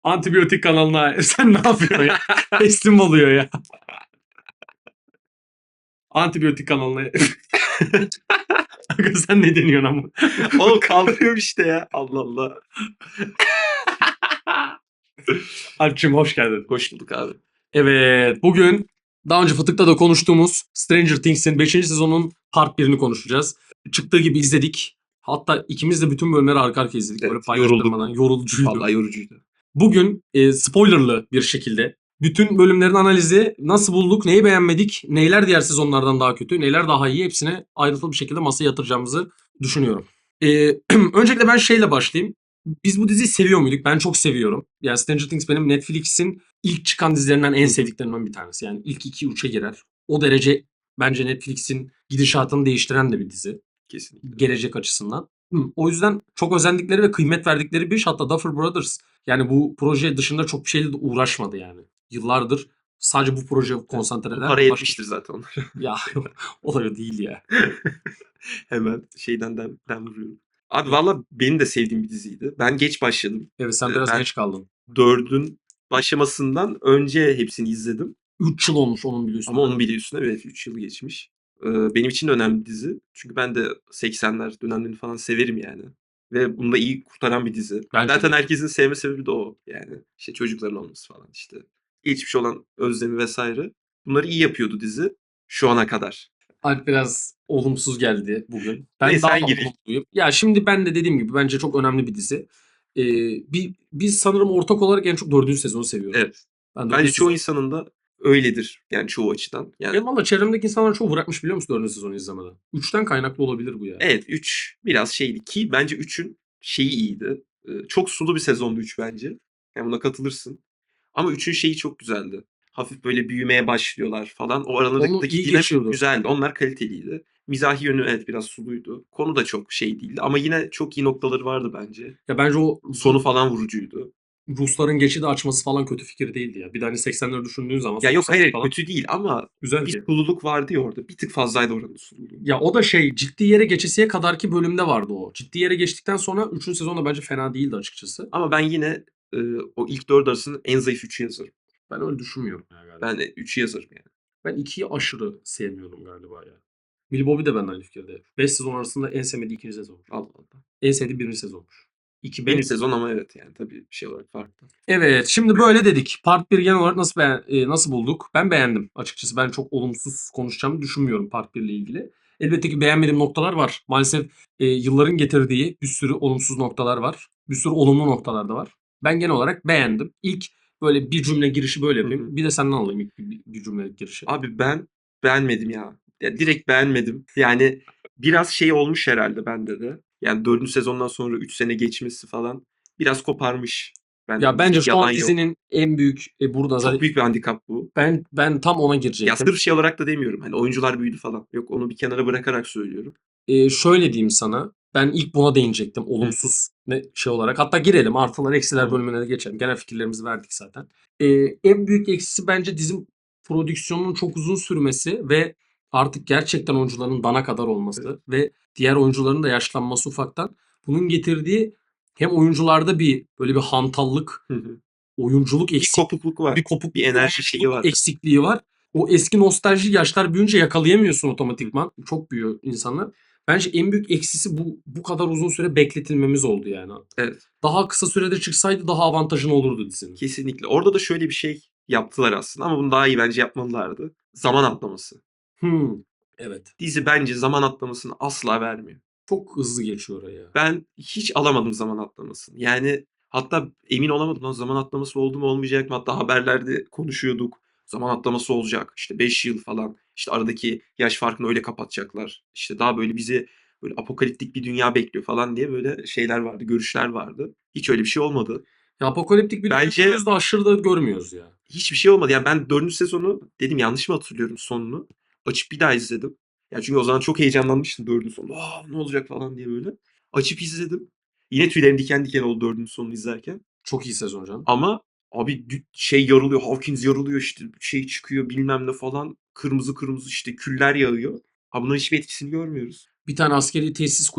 Antibiyotik kanalına sen ne yapıyorsun ya? Teslim oluyor ya. Antibiyotik kanalına. Aga sen ne deniyorsun ama? Oğlum kaldırıyorum işte ya. Allah Allah. Alp'cim hoş geldin. Hoş bulduk abi. Evet, bugün daha önce Fıtık'ta da konuştuğumuz Stranger Things'in 5. sezonun part 1'ini konuşacağız. Çıktığı gibi izledik. Hatta ikimiz de bütün bölümleri arka arkaya izledik. Evet, Böyle paylaştırmadan. Yorucuydu. Vallahi yorucuydu. Bugün spoilerlı bir şekilde bütün bölümlerin analizi, nasıl bulduk, neyi beğenmedik, neyler diğer sezonlardan daha kötü, neyler daha iyi, hepsine ayrıntılı bir şekilde masaya yatıracağımızı düşünüyorum. Öncelikle ben şeyle başlayayım. Biz bu diziyi seviyor muyduk? Ben çok seviyorum. Yani Stranger Things benim Netflix'in ilk çıkan dizilerinden en sevdiklerimden bir tanesi. Yani ilk 2-3'e girer. O derece bence Netflix'in gidişatını değiştiren de bir dizi. Kesinlikle. Gelecek açısından. O yüzden çok özendikleri ve kıymet verdikleri bir iş. Hatta Duffer Brothers yani bu proje dışında çok bir şeyle de uğraşmadı yani. Yıllardır sadece bu projeye konsantreler. Para etmiştir zaten onlar. Ya olay değil ya. Hemen şeyden dem vuruyorum. Abi valla benim de sevdiğim bir diziydi. Ben geç başladım. Evet sen biraz Ben geç kaldın. 4'ün başlamasından önce hepsini izledim. 3 yıl olmuş onun bile üstüne. Ama onun bile üstüne evet 3 yıl geçmiş. Benim için de önemli bir dizi. Çünkü ben de 80'ler dönemlerini falan severim yani. Ve bunu da iyi kurtaran bir dizi. Bence Zaten de. herkesin sevme sebebi de o. Yani işte çocukların olması falan işte. Geçmiş olan özlemi vesaire. Bunları iyi yapıyordu dizi. Şu ana kadar. Alp biraz olumsuz geldi bugün. Ben Neyse daha sen da gir. olumluyum. Ya şimdi ben de dediğim gibi bence çok önemli bir dizi. Biz sanırım ortak olarak en çok 4. sezonu seviyoruz. Evet. Ben 4. Bence çoğu sezonu. insanın da öyledir. Yani çoğu açıdan. Yani Benim valla çevremdeki insanlar çoğu bırakmış biliyor musun 4. sezonu izlemeden. 3'ten kaynaklı olabilir bu ya. evet 3 biraz şeydi ki bence 3'ün şeyi iyiydi. Çok sulu bir sezondu 3 bence. Yani buna katılırsın. Ama 3'ün şeyi çok güzeldi. Hafif böyle büyümeye başlıyorlar falan. O Onu aralarındaki iyi dinamik geçiyordu. güzeldi. Onlar kaliteliydi. Mizahi yönü evet biraz suluydu. Konu da çok şey değildi. Ama yine çok iyi noktaları vardı bence. Ya bence o Sonu falan vurucuydu. Rusların geçidi açması falan kötü fikir değildi ya. Bir de hani 80'leri düşündüğün zaman Ya yok soksak hayır falan kötü değil ama güzel bir ki. sululuk vardı ya orada. Bir tık fazlaydı oranın sululuğu. Ya o da şey ciddi yere geçesiye kadarki bölümde vardı o. Ciddi yere geçtikten sonra 3. sezonda bence fena değildi açıkçası. Ama ben yine o ilk 4 arasının en zayıf 3'ü yazarım. Ben öyle düşünmüyorum ya galiba. Ben de 3'ü yazarım yani. Ben 2'yi aşırı sevmiyorum galiba ya. Millie Bobby de benden aynı fikirde. 5 sezon arasında en sevmediği 2. sezonmuş. Allah Allah. En sevdiği 1. sezonmuş. 2 Benim benim. sezon ama evet yani tabii şey olarak farklı. Evet, şimdi böyle dedik. Part 1 genel olarak nasıl bulduk? Ben beğendim açıkçası. Ben çok olumsuz konuşacağımı düşünmüyorum Part 1 ile ilgili. Elbette ki beğenmediğim noktalar var. Maalesef yılların getirdiği bir sürü olumsuz noktalar var. Bir sürü olumlu noktalar da var. Ben genel olarak beğendim. İlk böyle bir cümle girişi böyle yapayım. Hı hı. Bir de senden alayım ilk bir cümlelik girişi. Abi ben beğenmedim ya. Ya direkt beğenmedim. Yani biraz şey olmuş herhalde bende de. Yani 4. sezondan sonra 3 sene geçmesi falan biraz koparmış. Ya Bende bence şu yalan an yok. dizinin en büyük burada zaten Çok büyük bir handikap bu. ben tam ona Ya girecektim. sırf şey olarak da demiyorum. Hani oyuncular büyüdü falan. Yok onu bir kenara bırakarak söylüyorum. Şöyle diyeyim sana. Ben ilk buna değinecektim. Hı. Olumsuz ne şey olarak. Hatta girelim. Artılar eksiler Tamam. bölümüne de geçelim. Genel fikirlerimizi verdik zaten. En büyük eksisi bence dizim prodüksiyonunun çok uzun sürmesi ve artık gerçekten oyuncuların dana kadar olması ve diğer oyuncuların da yaşlanması ufaktan. Bunun getirdiği hem oyuncularda bir böyle bir hantallık, Hı hı. oyunculuk Bir kopukluk var. bir kopukluk, Bir enerji şeyi oyunculuk var. eksikliği var. O eski nostalji yaşlar büyüyünce yakalayamıyorsun otomatikman. Çok büyüyor insanlar. Bence en büyük eksisi bu kadar uzun süre bekletilmemiz oldu yani. Evet. Daha kısa sürede çıksaydı daha avantajın olurdu dizinin. Kesinlikle. Orada da şöyle bir şey yaptılar aslında ama bunu daha iyi bence yapmalılardı. Zaman atlaması. Evet. Dizi bence zaman atlamasını asla vermiyor. Çok hızlı geçiyor oraya. Ben hiç alamadım zaman atlamasını. Yani hatta emin olamadım lan zaman atlaması oldu mu olmayacak mı? Hatta haberlerde konuşuyorduk. Zaman atlaması olacak. İşte 5 yıl falan. İşte aradaki yaş farkını öyle kapatacaklar. İşte daha böyle bizi böyle apokaliptik bir dünya bekliyor falan diye böyle şeyler vardı, görüşler vardı. Hiç öyle bir şey olmadı. Ya apokaliptik bir Bence düşünüyoruz da aşırı da görmüyoruz ya. hiçbir şey olmadı. Yani ben 4. sezonu dedim yanlış mı hatırlıyorum sonunu. Açıp bir daha izledim. Ya çünkü o zaman çok heyecanlanmıştım 4. sonu. Aa, ne olacak falan diye böyle. Açıp izledim. Yine tüylerim diken diken oldu 4. sonunu izlerken. Çok iyi sezon canım. Ama abi şey yarılıyor. Hawkins yarılıyor işte. Şey çıkıyor bilmem ne falan. Kırmızı kırmızı işte küller yağıyor. Ha bunların hiçbir etkisini görmüyoruz. Bir tane askeri tesis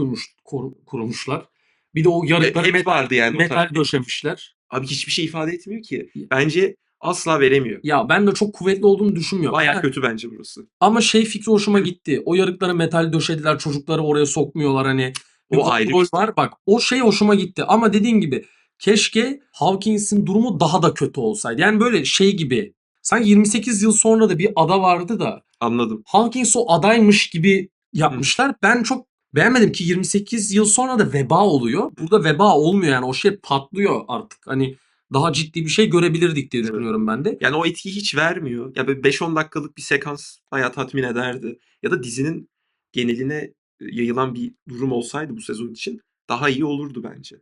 kurmuşlar. Bir de o yarıkları Hep vardı yani o tarz. metal döşemişler. Abi hiçbir şey ifade etmiyor ki. Bence asla veremiyor. Ya ben de çok kuvvetli olduğunu düşünmüyorum. Bayağı kötü bence burası. Ama şey fikri hoşuma gitti. O yarıklara metal döşediler, çocukları oraya sokmuyorlar hani. Bir O ayrı kontrol bir şey. var. Bak o şey hoşuma gitti. Ama dediğin gibi keşke Hawkins'in durumu daha da kötü olsaydı. Yani böyle şey gibi. Sanki 28 yıl sonra da bir ada vardı da Anladım. Hawkins o adaymış gibi Hı. yapmışlar. Ben çok beğenmedim ki 28 yıl sonra da veba oluyor. Burada veba olmuyor yani. O şey patlıyor artık. Hani daha ciddi bir şey görebilirdik diye Evet. düşünüyorum ben de. Yani o etkiyi hiç vermiyor. Ya böyle 5-10 dakikalık bir sekans bayağı tatmin ederdi. Ya da dizinin geneline yayılan bir durum olsaydı bu sezon için daha iyi olurdu bence.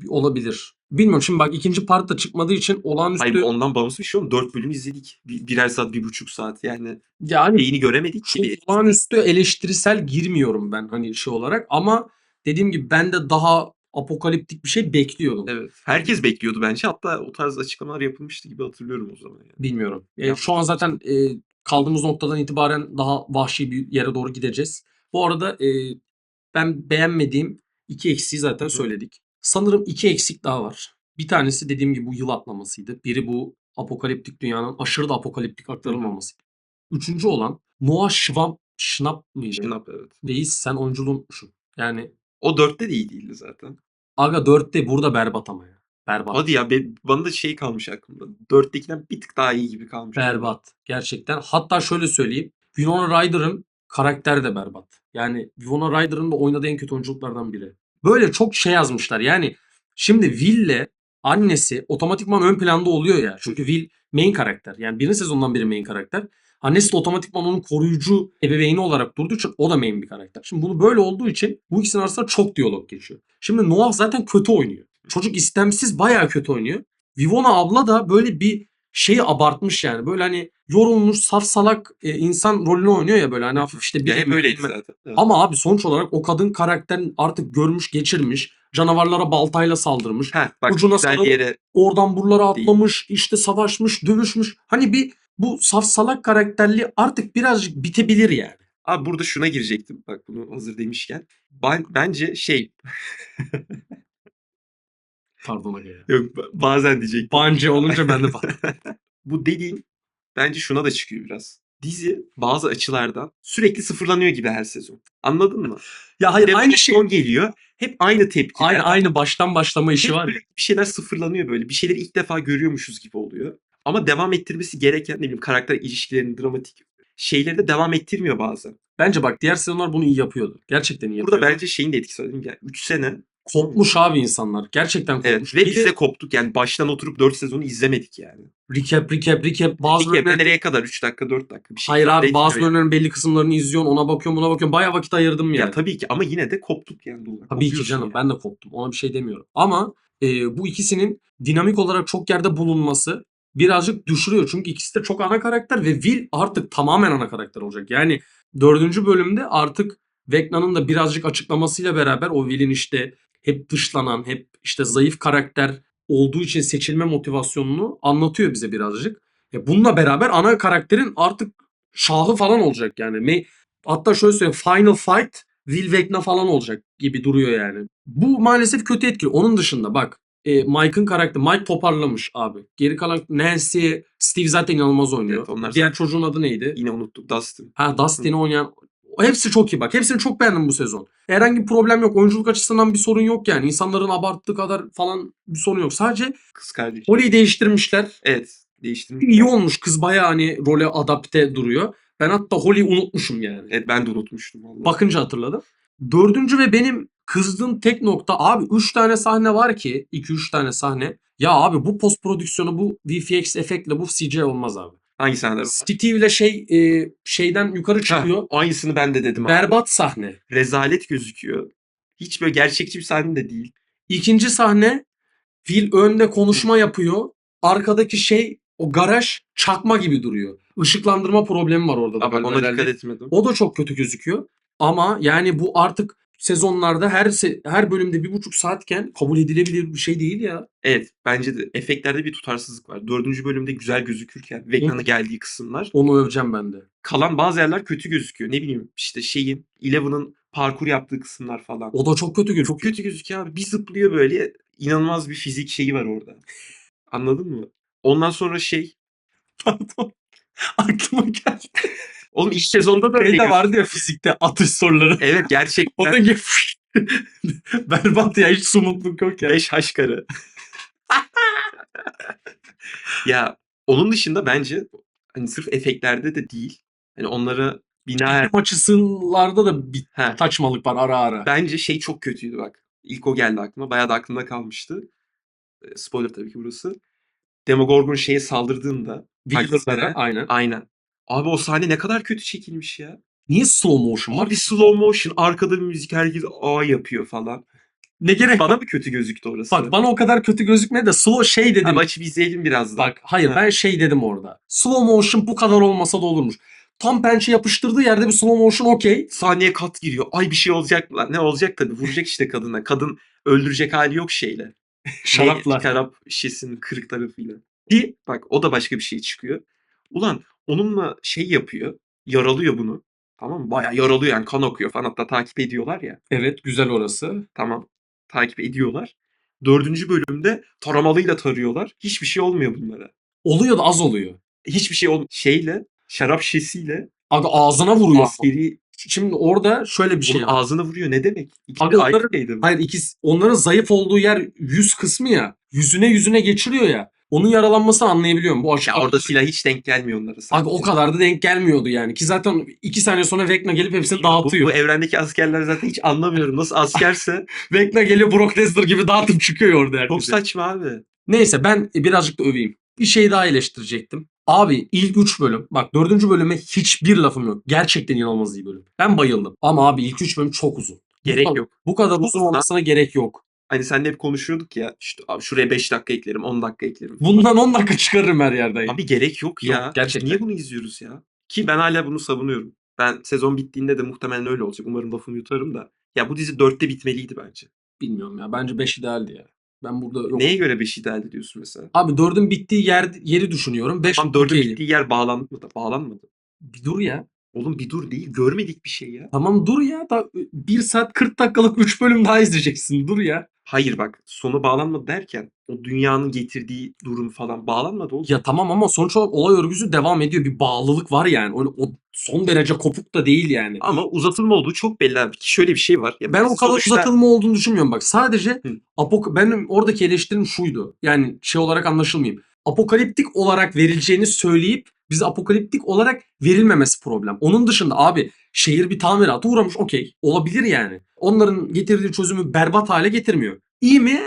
Olabilir. Bilmiyorum şimdi bak ikinci part da çıkmadığı için Hayır olağanüstü ondan bağımsız bir şey oldu. 4 bölüm izledik. Birer saat, 1,5 saat. Yani yani şeyini göremedik şu ki. olağanüstü eleştirisel girmiyorum ben hani şey olarak ama dediğim gibi ben de daha apokaliptik bir şey bekliyordum. Evet. Herkes bekliyordu bence. Hatta o tarz açıklamalar yapılmıştı gibi hatırlıyorum o zaman. Yani. Bilmiyorum. Yanlış Şu an zaten kaldığımız noktadan itibaren daha vahşi bir yere doğru gideceğiz. Bu arada ben beğenmediğim iki eksiği zaten Hı. söyledik. Sanırım iki eksik daha var. Bir tanesi dediğim gibi bu yıl atlamasıydı. Biri bu apokaliptik dünyanın aşırı da apokaliptik aktarılmamasıydı. Üçüncü olan Noah Schnapp mıydı? Şınap evet. Reis sen oyunculuğu unutmuşsun. Yani O 4'te de iyi değildi zaten. aga 4'te burada berbat ama ya. Berbat. Hadi ya bana da şey kalmış aklımda. 4'tekinden bir tık daha iyi gibi kalmış. Berbat. Gerçekten. Hatta şöyle söyleyeyim. Winona Ryder'ın karakteri de berbat. Yani Winona Ryder'ın da oynadığı en kötü oyunculuklardan biri. Böyle çok şey yazmışlar. Yani şimdi Will'le annesi otomatikman ön planda oluyor ya. Çünkü Will main karakter. Yani birinci sezondan beri main karakter. Annesi de otomatikman onun koruyucu ebeveyni olarak durduğu için o da main bir karakter. Şimdi bunu böyle olduğu için bu ikisinin arasında çok diyalog geçiyor. Şimdi Noah zaten kötü oynuyor. Çocuk istemsiz bayağı kötü oynuyor. Vivona abla da böyle bir şeyi abartmış yani. Böyle hani yorulmuş saf salak insan rolünü oynuyor ya böyle hani hafif işte bir Ya hep öyleydi zaten. Evet. ama abi sonuç olarak o kadın karakterin artık görmüş geçirmiş. Canavarlara baltayla saldırmış. Heh, bak Ucuna güzel sarılıp yere oradan buralara değil. atlamış. İşte savaşmış, dövüşmüş. Hani bir bu saf salak karakterli artık birazcık bitebilir yani. Abi burada şuna girecektim. Bak bunu hazır demişken. Bence şey Pardon aga ya. yok bazen diyecektim. Bence olunca ben de Bu dediğin bence şuna da çıkıyor biraz. Dizi bazı açılardan sürekli sıfırlanıyor gibi her sezon. Anladın mı? Ya hayır aynı şey. Son geliyor. Hep aynı tepkiler. Aynı baştan başlama işi Hep var ya. böyle bir şeyler sıfırlanıyor böyle. Bir şeyleri ilk defa görüyormuşuz gibi oluyor. Ama devam ettirmesi gereken ne bileyim karakter ilişkilerinin dramatik şeyleri de devam ettirmiyor bazen. Bence bak diğer sezonlar bunu iyi yapıyordu. Gerçekten iyi Burada yapıyordu. bence şeyin de etkisi var. Yani 3 sene Kopmuş abi insanlar. Gerçekten kopmuş. evet ve biz de koptuk. Yani baştan oturup 4 sezonu izlemedik yani. Recap. Bazı Peki bölümlerin... nereye kadar? 3 dakika 4 dakika bir şey. Hayır ifade abi bazı etmiyor yani. bölümlerin belli kısımlarını izliyorsun. Ona bakıyorum buna bakıyorum. Bayağı vakit ayırdım yani. Ya tabii ki ama yine de koptuk yani. Bundan. Tabii ki Kopuyorsun canım yani. ben de koptum. Ona bir şey demiyorum. Ama bu ikisinin dinamik olarak çok yerde bulunması birazcık düşürüyor. Çünkü ikisi de çok ana karakter ve Will artık tamamen ana karakter olacak. Yani 4. bölümde artık Vecna'nın da birazcık açıklamasıyla beraber o Will'in işte hep dışlanan, hep işte zayıf karakter olduğu için seçilme motivasyonunu anlatıyor bize birazcık. Bununla beraber ana karakterin artık şahı falan olacak yani. Hatta şöyle söyleyeyim Final Fight Will Vecna falan olacak gibi duruyor yani. Bu maalesef kötü etkili. Onun dışında bak Mike'ın karakteri. Mike toparlamış abi. Geri kalan Nancy, Steve zaten inanılmaz oynuyor. Evet, onlar Diğer zaten- çocuğun adı neydi? Yine unuttuk. Dustin. Ha Dustin'i oynayan. Hepsi çok iyi bak. Hepsini çok beğendim bu sezon. Herhangi bir problem yok. Oyunculuk açısından bir sorun yok yani. İnsanların abarttığı kadar falan bir sorun yok. Sadece Kız kardeş. Holly'yi değiştirmişler. Evet. Değiştirmiş. İyi olmuş. Kız bayağı hani role adapte duruyor. Ben hatta Holly'yi unutmuşum yani. Evet ben de unutmuştum vallahi. Bakınca hatırladım. 4. ve benim kızdığım tek nokta abi 3 tane sahne var ki 2-3 tane sahne. Ya abi bu post prodüksiyonu bu VFX efektle bu CGI olmaz abi. Hangi sahneler var? Steve ile şeyden yukarı çıkıyor. Heh, aynısını ben de dedim abi. Berbat sahne. Rezalet gözüküyor. Hiç böyle gerçekçi bir sahne de değil. İkinci sahne Will önde konuşma yapıyor. Arkadaki şey o garaj çakma gibi duruyor. Işıklandırma problemi var orada da. Ama galiba ona herhalde. dikkat etmedim. O da çok kötü gözüküyor. Ama yani bu artık sezonlarda her bölümde 1,5 saatken kabul edilebilir bir şey değil ya. Evet bence de efektlerde bir tutarsızlık var. 4. bölümde güzel gözükürken Vecna'nın geldiği kısımlar. Onu öveceğim ben de. Kalan bazı yerler kötü gözüküyor. Ne bileyim işte şeyin Eleven'ın parkur yaptığı kısımlar falan. O da çok kötü gözüküyor. Çok kötü gözüküyor abi. Bir zıplıyor böyle. İnanılmaz bir fizik şeyi var orada. Anladın mı? Ondan sonra Pardon. Aklıma geldi. oğlum ilk sezonda da öyle Şeyde vardı ya gözüküyor. fizikte atış soruları. Evet O gerçekten da berbat ya, hiç sumutluk yok ya. 5 haşkarı. Ya onun dışında bence hani sırf efektlerde de değil. Hani onlara binaen Film açısından da bir Heh. saçmalık var ara ara. bence çok kötüydü bak. İlk o geldi aklıma. Bayağı da aklımda kalmıştı. Spoiler tabii ki burası. Demogorgon şeye saldırdığında Wheeler'lara Taktis'lere. aynen. Aynen. Abi o sahne ne kadar kötü çekilmiş ya. Niye slow motion var? Abi slow motion, arkada bir müzik, herkes aa yapıyor falan. Ne gerek Bana var? mı kötü gözüktü orası? Bak bana o kadar kötü gözükmedi de slow şey dedim. Abi açıp izleyelim birazdan. Bak hayır, Ha. ben şey dedim orada. Slow motion bu kadar olmasa da olurmuş. Tam pençe yapıştırdığı yerde bir slow motion okey. Sahneye kat giriyor. Ay bir şey olacak mı lan? Ne olacak tabii. Vuracak işte kadına. Kadın öldürecek hali yok şeyle. Şarapla. Şarap şişesinin kırık tarafıyla. Ki bak o da başka bir şey çıkıyor. Ulan onunla yapıyor. Yaralıyor bunu. Tamam mı? Bayağı yaralıyor yani kan akıyor falan. Hatta takip ediyorlar ya. Evet, güzel orası. Tamam. Takip ediyorlar. 4. bölümde taramalıyla tarıyorlar. Hiçbir şey olmuyor bunlara. Oluyor da az oluyor. Hiçbir şey olmuyor. Şarap şişesiyle Aga ağzına vuruyor. askeri Şimdi orada şöyle bir şey bunun var. ağzına vuruyor. Ne demek? İkisi Aga de aynı onların, şeydi mi? hayır ikisi, onların zayıf olduğu yer yüz kısmı ya. Yüzüne geçiriyor ya. Onun yaralanmasını anlayabiliyorum. Bu Ya orada silah hiç denk gelmiyor onlara sanki. Aga o kadar da denk gelmiyordu yani. Ki zaten 2 saniye sonra Vecna gelip hepsini dağıtıyor. Bu evrendeki askerler zaten hiç anlamıyorum. Nasıl askerse Vecna geliyor Brock Lesnar gibi dağıtıp çıkıyor orada çok herkese. saçma abi. Neyse ben birazcık da öveyim. Bir şey daha eleştirecektim. Abi ilk 3 bölüm. Bak 4. bölüme hiçbir lafım yok. Gerçekten inanılmaz iyi bölüm. Ben bayıldım. Ama abi ilk 3 bölüm çok uzun. Gerek Bu- yok. Bu kadar uzun olmasına gerek yok. Hani seninle hep konuşuyorduk ya. İşte abi şuraya 5 dakika eklerim, 10 dakika eklerim. Bundan 10 dakika çıkarırım her yerden. Abi gerek yok ya. Yok, gerçekten. Niye bunu izliyoruz ya? Ki ben hala bunu savunuyorum. Ben sezon bittiğinde de muhtemelen öyle olacak. Umarım lafımı yutarım da. Ya bu dizi 4'te bitmeliydi bence. Bilmiyorum ya. Bence 5 idealdi ya. Ben burada yok. Neye göre 5 ideal diyorsun mesela? Abi 4'ün bittiği yeri düşünüyorum. 5 Tam 4'ün bittiği yer bağlandı mı da? Bağlanmadı. Bir dur ya. Oğlum bir dur değil. Görmedik bir şey ya. Tamam dur ya. 1 saat 40 dakikalık 3 bölüm daha izleyeceksin. Dur ya. Hayır bak sonu bağlanmadı derken o dünyanın getirdiği durum falan bağlanmadı oğlum. Ya tamam ama sonuç olarak olay örgüsü devam ediyor. Bir bağlılık var yani. Öyle o son derece kopuk da değil yani. Ama uzatılma olduğu çok belli abi. Ki şöyle bir şey var. Ya Ben o kadar sonuçta- uzatılma olduğunu düşünmüyorum. Bak sadece Hı. benim oradaki eleştirim şuydu. Yani şey olarak anlaşılmayayım. Apokaliptik olarak verileceğini söyleyip bize apokaliptik olarak verilmemesi problem. Onun dışında abi şehir bir tamirata uğramış, okey. Olabilir yani. Onların getirdiği çözümü berbat hale getirmiyor. İyi mi?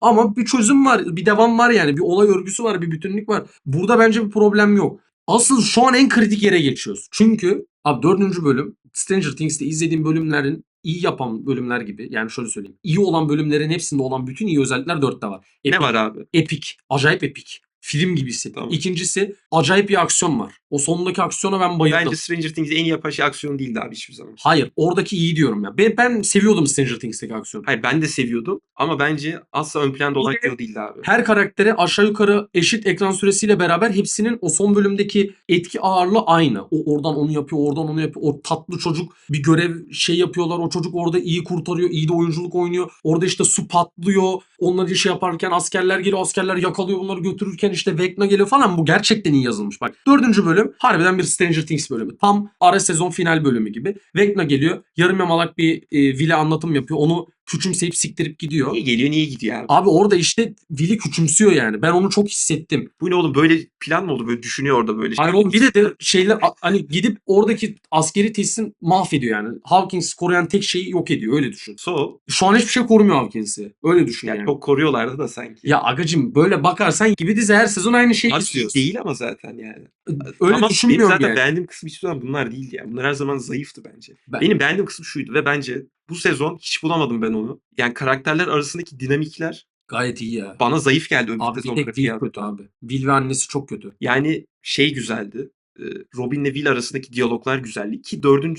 Ama bir çözüm var. Bir devam var yani. Bir olay örgüsü var. Bir bütünlük var. Burada bence bir problem yok. Asıl şu an en kritik yere geçiyoruz. Çünkü abi 4. bölüm Stranger Things'te izlediğim bölümlerin iyi yapan bölümler gibi. Yani şöyle söyleyeyim. İyi olan bölümlerin hepsinde olan bütün iyi özellikler 4'te var. Ne var abi? Epik. Acayip epik. Film gibi hissettim. Tamam. İkincisi acayip bir aksiyon var. O sonundaki aksiyona ben bayıldım. Bence Stranger Things'i en iyi yapan şey aksiyon değildi abi hiçbir zaman. Hayır. Oradaki iyi diyorum ya. Ben seviyordum Stranger Things'teki aksiyonu. Hayır ben de seviyordum ama bence asla ön planda olan şey o değildi abi. Her karaktere aşağı yukarı eşit ekran süresiyle beraber hepsinin o son bölümdeki etki ağırlığı aynı. O oradan onu yapıyor, oradan onu yapıyor. O tatlı çocuk bir görev yapıyorlar. O çocuk orada iyi kurtarıyor, iyi de oyunculuk oynuyor. Orada işte su patlıyor. Onları yaparken askerler geliyor, askerler yakalıyor bunları götürürken işte Vecna geliyor falan. Bu gerçekten iyi yazılmış. Bak 4. bölüm harbiden bir Stranger Things bölümü. Tam ara sezon final bölümü gibi. Vecna geliyor, yarım yamalak bir villa anlatım yapıyor. Onu küçümseyip siktirip gidiyor. Niye geliyor niye gidiyor abi? Abi orada işte Will'i küçümsüyor yani. Ben onu çok hissettim. Bu ne oğlum böyle plan mı oldu böyle düşünüyor orada böyle şey. Hayır oğlum bir de şeyler hani gidip oradaki askeri tesisin mahvediyor yani. Hawkins'i koruyan tek şeyi yok ediyor, öyle düşün. Şu an hiçbir şey korumuyor Hawkins'i. Öyle düşün Yani yani. çok koruyorlardı da sanki. Ya agacım böyle bakarsan gibi dizi her sezon aynı şeyi Abi istiyoruz. değil ama zaten yani. Öyle Tamam, düşünmüyorum benim zaten yani. beğendiğim kısım hiçbir zaman bunlar değildi yani. Bunlar her zaman zayıftı bence. Ben- Benim beğendiğim kısım şuydu ve bence bu sezon hiç bulamadım ben onu. Yani karakterler arasındaki dinamikler Gayet iyi ya. bana zayıf geldi öbür Abi bir sezonlara tek Will kıyasla. kötü abi. Will ve annesi çok kötü. Yani güzeldi. Robin'le Will arasındaki diyaloglar güzeldi. Ki 4.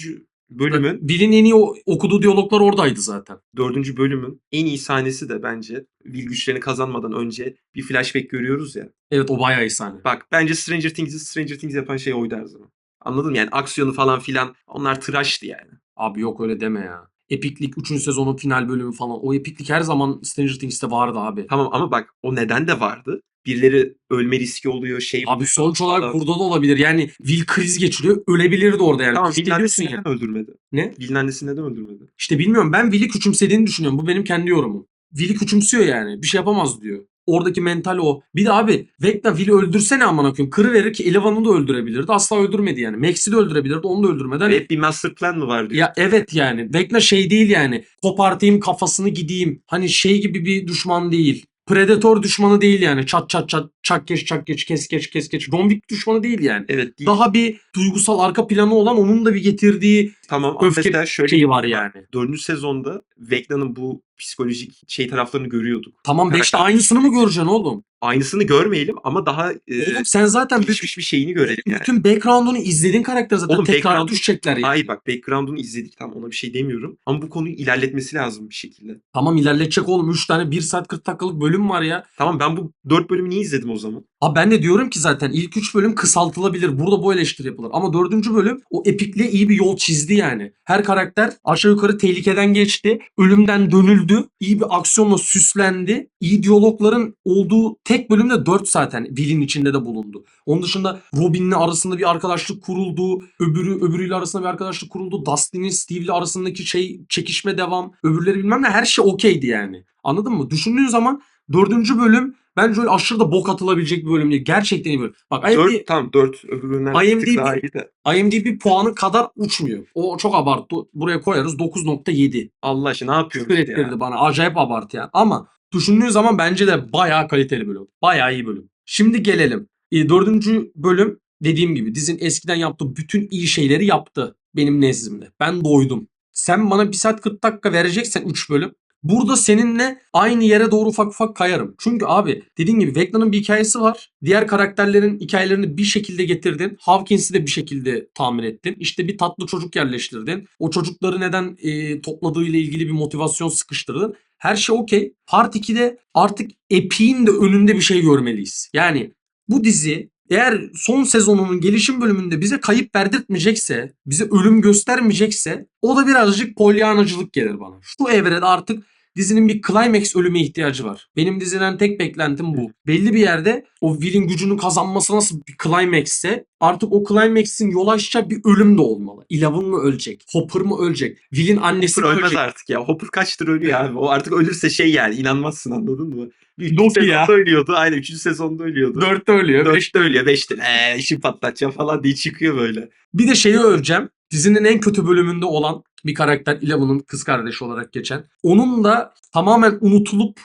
Will'in en iyi okuduğu diyaloglar oradaydı zaten. 4. bölümün en iyi sahnesi de bence Will güçlerini kazanmadan önce bir flashback görüyoruz ya. Evet o bayağı iyi sahne. Bak bence Stranger Things yapan şey oydu her zaman. Anladın mı? Yani aksiyonu falan filan onlar tıraştı yani. Abi yok öyle deme ya. Epiklik 3. sezonun final bölümü falan. O epiklik her zaman Stranger Things'te vardı abi. Tamam ama bak o neden de vardı. birileri ölme riski oluyor, şey Abi oluyor sonuç olarak falan. burada da olabilir. Yani Will kriz geçiriyor. Ölebilirdi orada yani. Tamam, Push Will'in ediyorsun annesini ya. neden öldürmedi? Ne? Will'in annesini neden öldürmedi? İşte bilmiyorum. Ben Will'i küçümsediğini düşünüyorum. Bu benim kendi yorumum. Will'i küçümsüyor yani. Bir şey yapamaz diyor. Oradaki mental o. Bir de abi Vecna Will'i öldürsene amına koyayım. Kırıverir ki Eleven'ı da öldürebilirdi. Asla öldürmedi yani. Max'i de öldürebilirdi. Onu da öldürmedi. Hani Hep bir master plan mı var diyor. ya evet yani. Vecna şey değil yani. Kopartayım kafasını gideyim. Hani şey gibi bir düşman değil. Predator düşmanı değil yani. Çat çat çat çak geç çak geç kes geç kes geç. John Wick düşmanı değil yani. Evet, değil. Daha bir duygusal arka planı olan onun da bir getirdiği Tamam ama öfke mesela şöyle şeyi bir var durum yani. 4. sezonda Vecna'nın bu psikolojik şey taraflarını görüyorduk. Tamam 5'te Karakter. aynısını mı göreceksin oğlum? Aynısını görmeyelim ama daha Oğlum sen zaten gelişmiş bir şeyini görelim yani. bütün background'unu izlediğin karakter zaten Oğlum tekrar background'u düşecekler yani. Hayır bak, background'unu izledik, tamam, ona bir şey demiyorum. Ama bu konuyu ilerletmesi lazım bir şekilde. Tamam ilerletecek oğlum. 3 tane 1 saat 40 dakikalık bölüm var ya. Tamam, ben bu 4 bölümü niye izledim o zaman? Abi ben de diyorum ki zaten ilk 3 bölüm kısaltılabilir. Burada bu eleştiri yapılır. Ama 4. bölüm o epikliğe iyi bir yol çizdi yani. Her karakter aşağı yukarı tehlikeden geçti. Ölümden dönüldü. İyi bir aksiyonla süslendi. İyi diyalogların olduğu tek bölümde 4 zaten. Will'in içinde de bulundu. Onun dışında Robin'le arasında bir arkadaşlık kuruldu. Öbürüyle arasında bir arkadaşlık kuruldu. Dustin'in Steve'le arasındaki şey çekişme devam. Öbürleri bilmem ne her şey okeydi yani. Anladın mı? Düşündüğün zaman 4. bölüm bence öyle aşırı da bok atılabilecek bir bölüm değil. Gerçekten iyi bir bölüm. Bak 4, tamam, 4 öbüründen bir tık daha iyi de. IMDb puanı kadar uçmuyor. O çok abartı. Buraya koyarız 9.7. Allah aşkına ne yapıyorsun Küfür ya? ettirdi bana. Acayip abartı yani. Ama düşündüğün zaman bence de bayağı kaliteli bölüm. Bayağı iyi bölüm. Şimdi gelelim. 4. bölüm dediğim gibi dizinin eskiden yaptığı bütün iyi şeyleri yaptı. Benim nezdimde. Ben doydum. Sen bana 1 saat 40 dakika vereceksen 3 bölüm. Burada seninle aynı yere doğru ufak ufak kayarım. Çünkü abi dediğim gibi Vecna'nın bir hikayesi var. Diğer karakterlerin hikayelerini bir şekilde getirdin. Hawkins'i de bir şekilde tamir ettin. İşte bir tatlı çocuk yerleştirdin. O çocukları neden topladığıyla ilgili bir motivasyon sıkıştırdın. Her şey okey. Part 2'de artık Epic'in de önünde bir şey görmeliyiz. Yani bu dizi eğer son sezonunun gelişim bölümünde bize kayıp verdirtmeyecekse, bize ölüm göstermeyecekse o da birazcık polyanacılık gelir bana. Şu evrede artık dizinin bir climax ölüme ihtiyacı var. Benim diziden tek beklentim bu. Belli bir yerde o Will'in gücünü kazanması nasıl bir climax'se artık o climax'in yol açacağı bir ölüm de olmalı. Eleven mı ölecek? Hopper mı ölecek? Will'in annesi mi Hopper ölmez ölecek? artık ya. Hopper kaçtır ölüyor abi. O artık ölürse şey yani inanmazsın, anladın mı? Loki 3. ya. sezonda ölüyordu. Aynen 3. sezonda ölüyordu. 4'te ölüyor. 4'te ölüyor. 5'te işi patlatacağım falan diye çıkıyor böyle. Bir de şeyi öveceğim. Dizinin en kötü bölümünde olan bir karakter Eleven'ın kız kardeşi olarak geçen. Onun da tamamen unutulup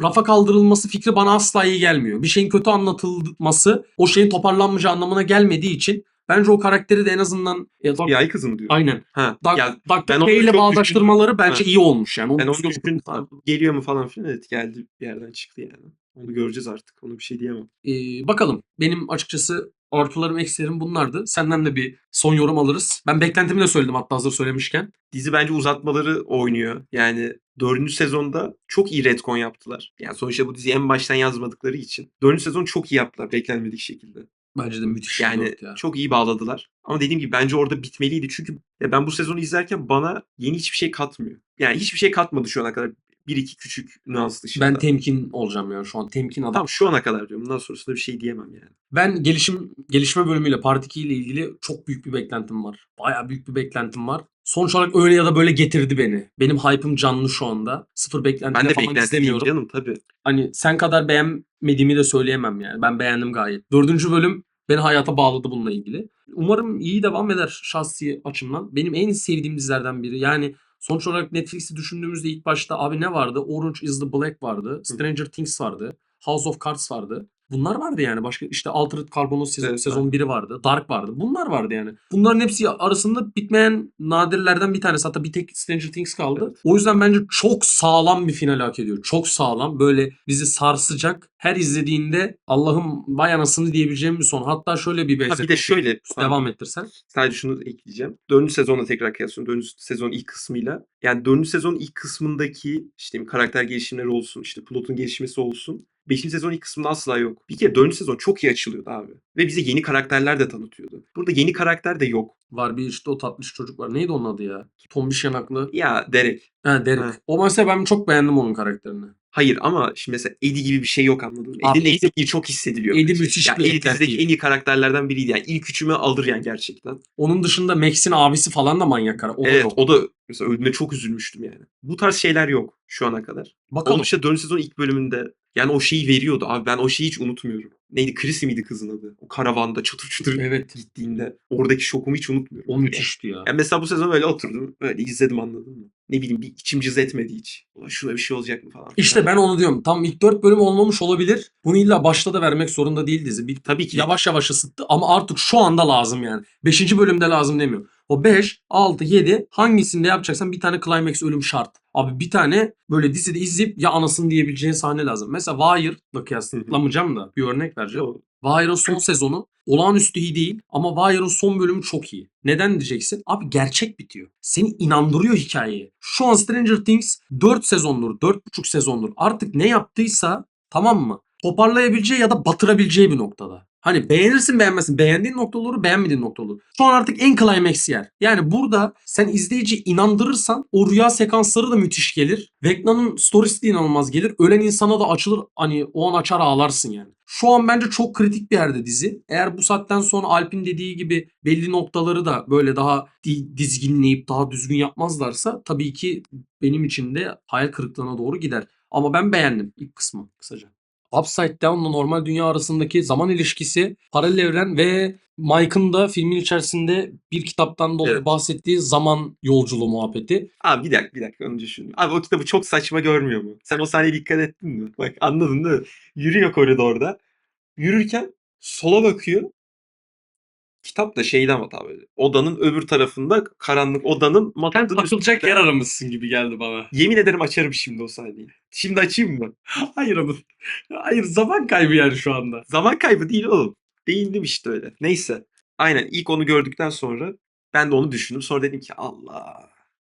rafa kaldırılması fikri bana asla iyi gelmiyor. Bir şeyin kötü anlatılması o şeyin toparlanmayacağı anlamına gelmediği için bence o karakteri de en azından Siyahi kızı mı diyor? aynen. Ha. Ya Dr. ben K onu ile çok bağdaştırmaları bence Ha. iyi olmuş yani. ben onu düzgün düşün oturtmuşlar. geliyor mu falan filan, evet, geldi bir yerden çıktı yani. Onu göreceğiz artık. Onu bir şey diyemem. Bakalım. Benim açıkçası artılarım eksilerim bunlardı. Senden de bir son yorum alırız. Ben beklentimi de söyledim hatta hazır söylemişken. Dizi bence uzatmaları oynuyor. Yani 4. sezonda çok iyi retcon yaptılar. Yani sonuçta bu diziyi en baştan yazmadıkları için. 4. sezon çok iyi yaptılar beklenmedik şekilde. Bence de müthiş bir Yani dört ya. çok iyi bağladılar. Ama dediğim gibi bence orada bitmeliydi. Çünkü ya ben bu sezonu izlerken bana yeni hiçbir şey katmıyor. Yani hiçbir şey katmadı şu ana kadar. Bir iki küçük nüans dışında. Ben temkin olacağım ya şu an. Temkin adam. Tam şu ana kadar diyorum. Bundan sonrasında bir şey diyemem yani. Ben gelişme bölümüyle Part 2 ile ilgili çok büyük bir beklentim var. Bayağı büyük bir beklentim var. Sonuç olarak öyle ya da böyle getirdi beni. Benim hype'ım canlı şu anda. Sıfır Ben beklentiyle de falan beklentiliyim izlemiyorum. canım tabii. Hani sen kadar beğenmediğimi de söyleyemem yani. Ben beğendim gayet. 4. bölüm beni hayata bağladı bununla ilgili. Umarım iyi devam eder şahsi açımdan. Benim en sevdiğim dizilerden biri. Yani sonuç olarak Netflix'i düşündüğümüzde ilk başta abi ne vardı? Orange is the Black vardı. Stranger Things vardı. House of Cards vardı. Bunlar vardı yani. Başka işte Altered Carbon'un Evet, sezon 1'i vardı. Dark vardı. Bunlar vardı yani. Bunların hepsi arasında bitmeyen nadirlerden bir tanesi. Hatta bir tek Stranger Things kaldı. Evet. O yüzden bence çok sağlam bir final hak ediyor. Çok sağlam. Böyle bizi sarsacak. Her izlediğinde Allah'ım vay anasını diyebileceğim bir son. Hatta şöyle bir Ha bir de şöyle devam ettirsen. sadece şunu ekleyeceğim. 4. sezonla tekrar kıyaslıyorum. 4. sezonun ilk kısmıyla. Yani 4. sezonun ilk kısmındaki işte karakter gelişimleri olsun, işte plotun gelişmesi olsun. 5. sezon ilk kısmında asla yok. Bir kere 4. sezon çok iyi açılıyordu abi. Ve bize yeni karakterler de tanıtıyordu. Burada yeni karakter de yok. Var bir işte o tatlış çocuk var. Neydi onun adı ya? Tombiş yanaklı. Ya Derek. Ha, Derek. Ha. O mesela ben çok beğendim onun karakterini. Hayır ama şimdi mesela Eddie gibi bir şey yok, anladın mı? Abi Eddie'nin eksikliği çok hissediliyor. Eddie bence. müthiş Ya bir Eddie ekler dizideki değil. en iyi karakterlerden biriydi. Yani ilk üçümü alır yani gerçekten. Onun dışında Max'in abisi falan da manyak karakter. O da Evet, yok. o da mesela öldüğünde çok üzülmüştüm yani. Bu tarz şeyler yok şu ana kadar. Bakalım. Onun dışında 4. sezonun ilk bölümünde yani o şeyi veriyordu abi, ben o şeyi hiç unutmuyorum. Neydi, Chrissy miydi kızın adı? O karavanda çatır çatır Evet. gittiğinde oradaki şokumu hiç unutmuyorum. O müthişti ya. Yani mesela bu sezon öyle oturdum, öyle izledim, anladın mı? Ne bileyim, bir içim cız etmedi hiç. Ulan şuna bir şey olacak mı falan. İşte ben onu diyorum. Tam ilk 4 bölüm olmamış olabilir. Bunu illa başta da vermek zorunda değil dizi. Bir Tabii ki. yavaş yavaş ısıttı ama artık şu anda lazım yani. 5. bölümde lazım demiyor. O 5, 6, 7 hangisinde yapacaksan bir tane climax ölüm şart. Abi bir tane böyle dizide izleyip ya anasını diyebileceğin sahne lazım. Mesela Wire'la kıyaslamayacağım da bir örnek vereceğim. Yo, Wire'ın son sezonu olağanüstü iyi değil ama Wire'ın son bölümü çok iyi. Neden diyeceksin? Abi gerçek bitiyor. Seni inandırıyor hikayeye. Şu an Stranger Things 4 sezondur, 4,5 sezondur. Artık ne yaptıysa, tamam mı? Toparlayabileceği ya da batırabileceği bir noktada. Hani beğenirsin beğenmezsin. Beğendiğin nokta olur, beğenmediğin nokta olur. Şu an artık en climax yer. Yani burada sen izleyiciyi inandırırsan o rüya sekansları da müthiş gelir. Vecna'nın storiesi de inanılmaz gelir. Ölen insana da açılır, hani o an açar ağlarsın yani. Şu an bence çok kritik bir yerde dizi. Eğer bu saatten sonra Alp'in dediği gibi belli noktaları da böyle daha dizginleyip daha düzgün yapmazlarsa tabii ki benim için de hayal kırıklığına doğru gider. Ama ben beğendim ilk kısmı kısaca. Upside Down'la normal dünya arasındaki zaman ilişkisi, paralel evren ve Mike'ın da filmin içerisinde bir kitaptan dolayı Evet. bahsettiği zaman yolculuğu muhabbeti. Abi bir dakika önce şunu. Abi o kitabı çok saçma görmüyor mu? Sen o sahneye dikkat ettin mi? Bak, anladın değil mi? Yürüyor koridorda. Yürürken sola bakıyor. Kitap da şeydi ama tabii. Odanın öbür tarafında, karanlık odanın Sen masanın takılacak üstünde. yer aramışsın gibi geldi bana. Yemin ederim açarım şimdi o sahneyi. Şimdi açayım mı? Hayır ama. Hayır, zaman kaybı yani şu anda. Zaman kaybı değil oğlum. Değindim işte öyle. Neyse. Aynen, ilk onu gördükten sonra ben de onu düşündüm. Sonra dedim ki Allah,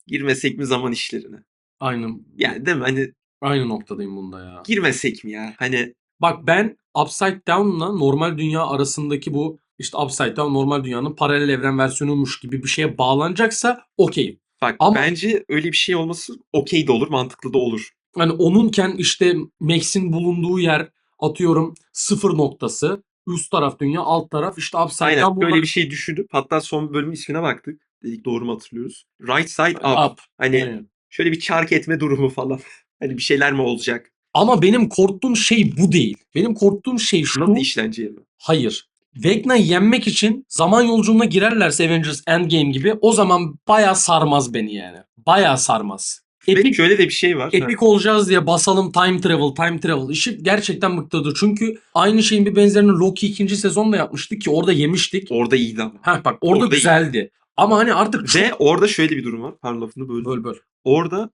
girmesek mi zaman işlerine? Aynen. Yani değil mi? Hani Aynı noktadayım bunda ya. girmesek mi ya? Hani Bak ben Upside Down'la normal dünya arasındaki bu işte Upside Down normal dünyanın paralel evren versiyonuymuş gibi bir şeye bağlanacaksa okeyim. bak, Ama bence öyle bir şey olması okey de olur, mantıklı da olur. hani onunken işte Max'in bulunduğu yer atıyorum sıfır noktası. Üst taraf dünya, alt taraf işte Upside Aynen Down böyle bunlar bir şey düşünüp hatta son bölümün ismine baktık. Dedik doğru mu hatırlıyoruz? Right side up. up. Hani Aynen. şöyle bir çark etme durumu falan. Hani bir şeyler mi olacak? Ama benim korktuğum şey bu değil. Benim korktuğum şey şu. Nasıl işleneceği mi? Hayır. Vecna'yı yenmek için zaman yolculuğuna girerlerse Avengers Endgame gibi o zaman bayağı sarmaz beni yani. Bayağı sarmaz. Ve Epic, şöyle de bir şey var. epic olacağız diye basalım time travel işi gerçekten bıktadır. Çünkü aynı şeyin bir benzerini Loki 2. sezonda yapmıştık ki orada yemiştik. Orada iyiydi ama. Ha bak orada Orada iyi. güzeldi. Ama hani artık çok... Ve orada şöyle bir durum var. Pardon, lafını böldüm. Böl böl. Orada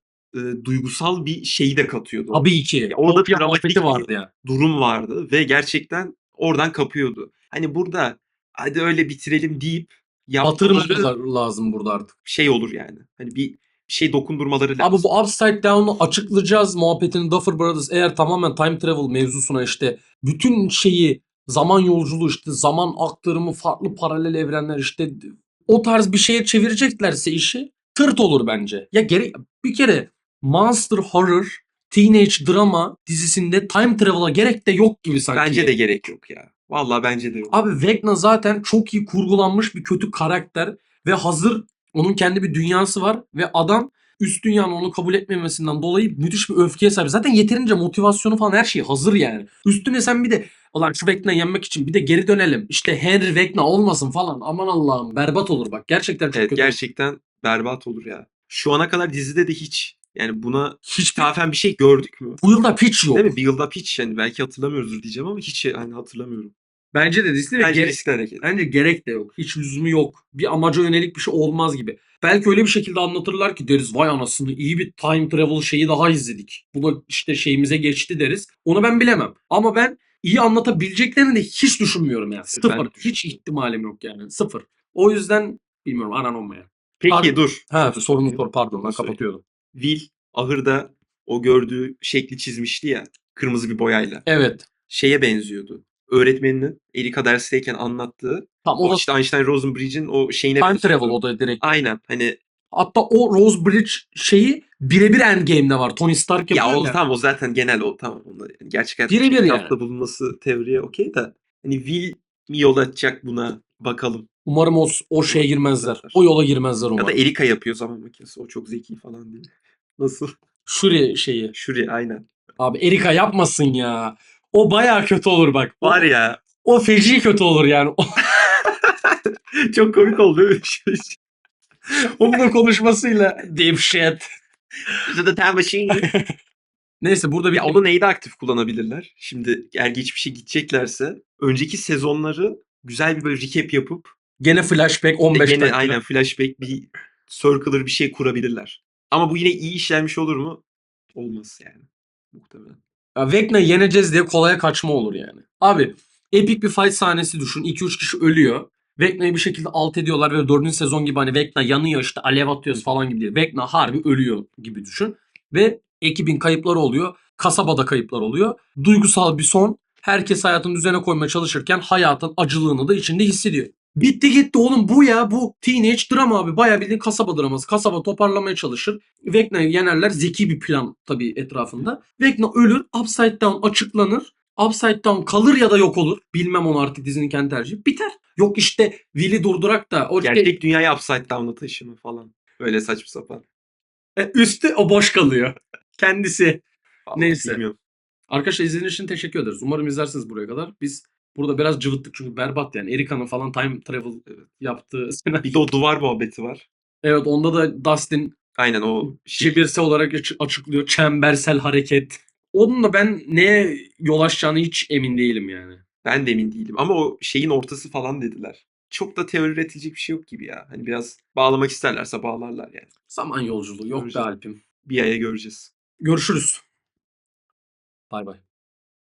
duygusal bir şeyi de katıyordu. Tabii ki. Ya orada Kopya dramatik muhabbeti bir vardı ya. durum vardı ve gerçekten oradan kapıyordu. Hani burada hadi öyle bitirelim deyip yapmaları Batırmaları lazım burada artık. şey olur yani. Hani bir şey dokundurmaları lazım. Abi bu Upside Down'u açıklayacağız muhabbetini Duffer Brothers eğer tamamen time travel mevzusuna işte bütün şeyi zaman yolculuğu işte zaman aktarımı farklı paralel evrenler işte o tarz bir şeye çevireceklerse işi tırt olur bence. Ya bir kere Monster Horror Teenage Drama dizisinde time travel'a gerek de yok gibi sanki. Bence de gerek yok ya. Vallahi bence de yok. Abi Vecna zaten çok iyi kurgulanmış bir kötü karakter ve hazır onun kendi bir dünyası var ve adam üst dünyanın onu kabul etmemesinden dolayı müthiş bir öfkeye sahip. Zaten yeterince motivasyonu falan her şey hazır yani. Üstüne sen bir de ulan şu Vecna'yı yenmek için bir de geri dönelim. İşte Henry Vecna olmasın falan. Aman Allah'ım berbat olur bak. Gerçekten çok Evet, kötü. gerçekten berbat olur ya. Şu ana kadar dizide de hiç yani buna Hiçbir ithafen bir şey gördük mü? bu yılda hiç yok. Değil mi? Build up hiç, yani belki hatırlamıyoruzdur diyeceğim ama hiç hani hatırlamıyorum. Bence de dizide Bence riskli hareket. Bence gerek de yok. Hiç lüzumu yok. Bir amaca yönelik bir şey olmaz gibi. Belki öyle bir şekilde anlatırlar ki deriz vay anasını iyi bir time travel şeyi daha izledik. Bu da işte şeyimize geçti deriz. Onu ben bilemem. Ama ben iyi anlatabileceklerini de hiç düşünmüyorum yani. Ben Sıfır. de Hiç ihtimalim yok yani. Sıfır. O yüzden bilmiyorum anan olmaya. Peki dur. Ha sorunu sor pardon ben Onu söyle. kapatıyorum. Will ahırda o gördüğü şekli çizmişti ya. Kırmızı bir boyayla. Evet. Şeye benziyordu. Öğretmeninin Erika dersteyken anlattığı Tam o o da işte Einstein Rosenbridge'in o şeyine time travel, benziyordu. o da direkt. Aynen hani Hatta o Rose Bridge şeyi birebir Endgame'de var. Tony Stark ya yapıyor o ya. tamam o zaten genel o tamam. Onda, yani gerçek hayatta Birebir çok yani. hafta bulunması teoriye okey de hani Will mi yol açacak buna bakalım. Umarım o şeye girmezler. Zaten. O yola girmezler Ya da umarım. Erika yapıyor zaman makinesi. O çok zeki falan değil. Nasıl? Shuri şeyi. Shuri aynen. Abi Erika yapmasın ya. O bayağı kötü olur bak. Var ya. O feci kötü olur yani. Çok komik oldu. Onun da konuşmasıyla dipshit. The time machine. Neyse burada bir Ya onu neyde aktif kullanabilirler? Şimdi eğer geçmişe gideceklerse önceki sezonları güzel bir böyle recap yapıp gene flashback 15 gene dakika. aynen flashback bir circular bir şey kurabilirler. Ama bu yine iyi işlenmiş olur mu? Olmaz yani. Muhtemelen. Ya Vecna'yı yeneceğiz diye kolaya kaçma olur yani. Abi epik bir fight sahnesi düşün. 2-3 kişi ölüyor. Vecna'yı bir şekilde alt ediyorlar ve 4. sezon gibi hani Vecna yanıyor işte alev atıyoruz falan gibi değil. Vecna harbi ölüyor gibi düşün. Ve ekibin kayıpları oluyor. Kasabada kayıplar oluyor. Duygusal bir son. Herkes hayatını düzene koymaya çalışırken hayatın acılığını da içinde hissediyor. Bitti gitti oğlum, bu ya, bu teenage drama abi. Bayağı bildiğin kasaba draması. Kasaba toparlamaya çalışır. Vecna'yı yenerler. Zeki bir plan tabii etrafında. Vecna ölür. Upside Down açıklanır. Upside Down kalır ya da yok olur. Bilmem, onu artık dizinin kendi tercihi. Biter. Yok işte Will'i durdurak da o işte, Gerçek dünyayı upside down'a taşıma falan. Öyle saçma sapan. üstü o boş kalıyor. Kendisi. Vallahi Neyse. bilmiyorum. Arkadaşlar izlediğiniz için teşekkür ederiz. Umarım izlersiniz buraya kadar. Biz burada biraz cıvıttık çünkü berbat yani. Erika'nın falan time travel yaptığı senaryo. Bir de o duvar muhabbeti var. Evet, onda da Dustin Aynen o cebirsel olarak açıklıyor. Çembersel hareket. Onunla ben neye yol açacağını hiç emin değilim yani. ben de emin değilim. Ama o şeyin ortası falan dediler. Çok da teori üretilecek bir şey yok gibi ya. Hani biraz bağlamak isterlerse bağlarlar yani. Zaman yolculuğu yok be Göreceğiz. Alp'im. Bir aya göreceğiz. Görüşürüz. Bay bay.